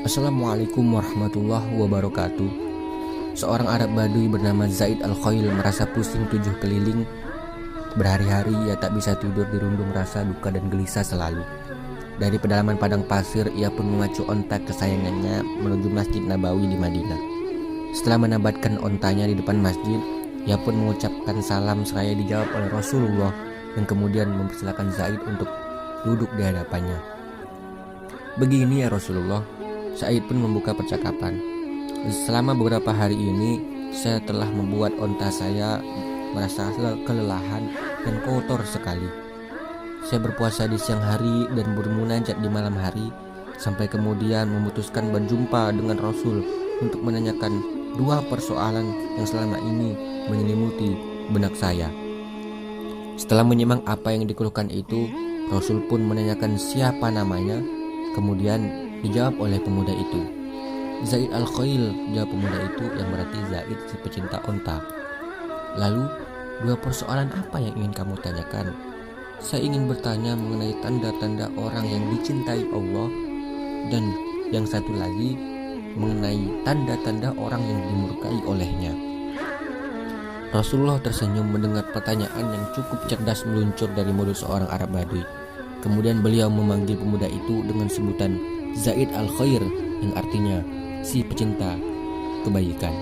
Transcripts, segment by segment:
Assalamualaikum warahmatullahi wabarakatuh. Seorang Arab Baduy bernama Zaid Al-Khail merasa pusing 7 keliling. Berhari-hari ia tak bisa tidur, dirundung rasa duka dan gelisah selalu. Dari pedalaman padang pasir, ia pun mengacu onta kesayangannya menuju Masjid Nabawi di Madinah. Setelah menabatkan ontanya di depan masjid, ia pun mengucapkan salam seraya dijawab oleh Rasulullah yang kemudian mempersilakan Zaid untuk duduk di hadapannya. "Begini ya Rasulullah," Said pun membuka percakapan. "Selama beberapa hari ini saya telah membuat onta saya merasa kelelahan dan kotor sekali. Saya berpuasa di siang hari dan bermunajat di malam hari, sampai kemudian memutuskan berjumpa dengan Rasul untuk menanyakan 2 persoalan yang selama ini menyelimuti benak saya." Setelah menyimak apa yang dikeluhkan itu, Rasul pun menanyakan siapa namanya. Kemudian dijawab oleh pemuda itu. "Zaid Al-Khail," jawab pemuda itu, yang berarti Zaid si pecinta onta. "Lalu 2 persoalan apa yang ingin kamu tanyakan?" "Saya ingin bertanya mengenai tanda-tanda orang yang dicintai Allah, dan yang satu lagi mengenai tanda-tanda orang yang dimurkai olehnya." Rasulullah tersenyum mendengar pertanyaan yang cukup cerdas meluncur dari mulut seorang Arab Baduy. Kemudian beliau memanggil pemuda itu dengan sebutan Zaid Al-Khair, yang artinya si pecinta kebaikan.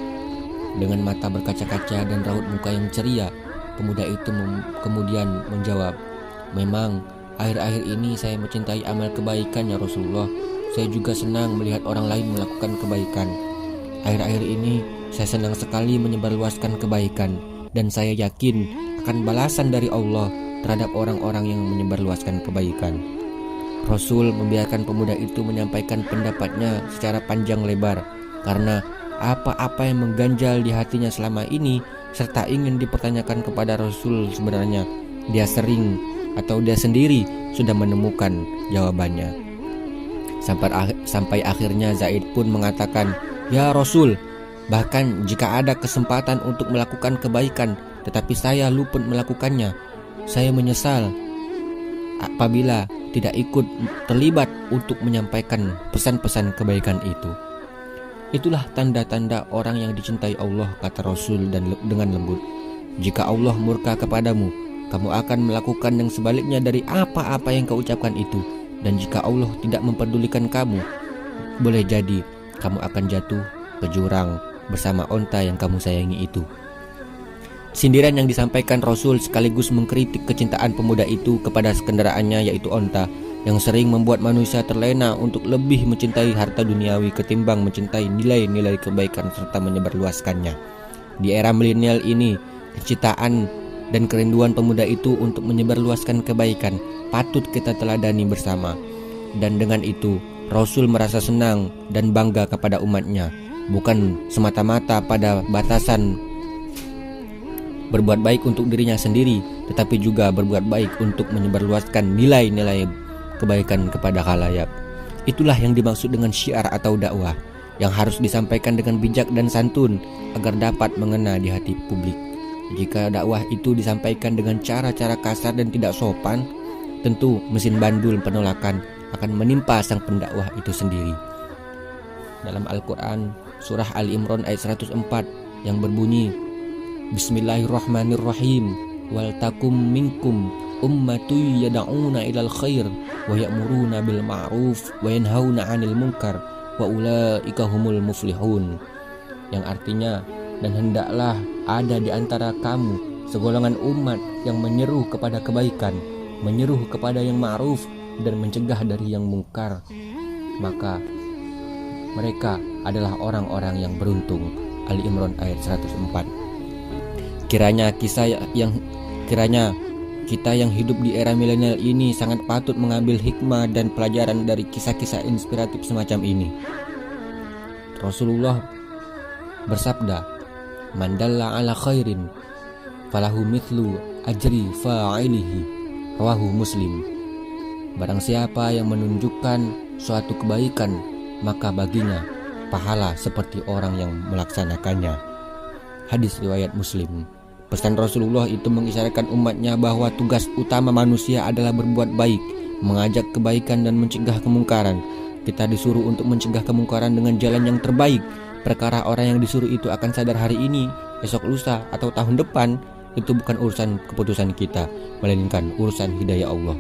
Dengan mata berkaca-kaca dan raut muka yang ceria, pemuda itu kemudian menjawab, "Memang akhir-akhir ini saya mencintai amal kebaikan ya Rasulullah. Saya juga senang melihat orang lain melakukan kebaikan. Akhir-akhir ini saya senang sekali menyebarluaskan kebaikan, dan saya yakin akan balasan dari Allah terhadap orang-orang yang menyebarluaskan kebaikan." Rasul membiarkan pemuda itu menyampaikan pendapatnya secara panjang lebar, karena apa-apa yang mengganjal di hatinya selama ini serta ingin dipertanyakan kepada Rasul sebenarnya dia sendiri sudah menemukan jawabannya. Sampai akhirnya Zaid pun mengatakan, "Ya Rasul, bahkan jika ada kesempatan untuk melakukan kebaikan tetapi saya luput melakukannya, saya menyesal apabila tidak ikut terlibat untuk menyampaikan pesan-pesan kebaikan itu." Itulah tanda-tanda orang yang dicintai Allah, kata Rasul dengan lembut. "Jika Allah murka kepadamu, kamu akan melakukan yang sebaliknya dari apa-apa yang kau ucapkan itu. Dan jika Allah tidak mempedulikan kamu, boleh jadi kamu akan jatuh ke jurang bersama onta yang kamu sayangi itu." Sindiran yang disampaikan Rasul sekaligus mengkritik kecintaan pemuda itu kepada kendaraannya, yaitu onta, yang sering membuat manusia terlena untuk lebih mencintai harta duniawi ketimbang mencintai nilai-nilai kebaikan serta menyebarluaskannya. Di era milenial ini, kecintaan dan kerinduan pemuda itu untuk menyebarluaskan kebaikan patut kita teladani bersama. Dan dengan itu, Rasul merasa senang dan bangga kepada umatnya, bukan semata-mata pada batasan berbuat baik untuk dirinya sendiri, tetapi juga berbuat baik untuk menyebarluaskan nilai-nilai kebaikan kepada khalayak. Itulah yang dimaksud dengan syiar atau dakwah, yang harus disampaikan dengan bijak dan santun agar dapat mengena di hati publik. Jika dakwah itu disampaikan dengan cara-cara kasar dan tidak sopan, tentu mesin bandul penolakan akan menimpa sang pendakwah itu sendiri. Dalam Al-Quran, surah Ali Imran ayat 104 yang berbunyi, "Bismillahirrahmanirrahim. Wal takum minkum ummatu yad'una ilal khair wa ya'muruna bil ma'ruf wa yanhauna 'anil munkar wa ulaika humul muflihun." Yang artinya, dan hendaklah ada di antara kamu segolongan umat yang menyeru kepada kebaikan, menyeru kepada yang ma'ruf, dan mencegah dari yang mungkar, maka mereka adalah orang-orang yang beruntung. Ali Imran ayat 104. Kiranya kita yang hidup di era milenial ini sangat patut mengambil hikmah dan pelajaran dari kisah-kisah inspiratif semacam ini. Rasulullah bersabda, "Man dalla ala khairin falahu mithlu ajri fa'ilihi." Rawahu Muslim. Barang siapa yang menunjukkan suatu kebaikan, maka baginya pahala seperti orang yang melaksanakannya. Hadis riwayat Muslim. Pesan Rasulullah itu mengisyaratkan umatnya bahwa tugas utama manusia adalah berbuat baik, mengajak kebaikan dan mencegah kemungkaran. Kita disuruh untuk mencegah kemungkaran dengan jalan yang terbaik. Perkara orang yang disuruh itu akan sadar hari ini, esok lusa, atau tahun depan, itu bukan urusan keputusan kita, melainkan urusan hidayah Allah.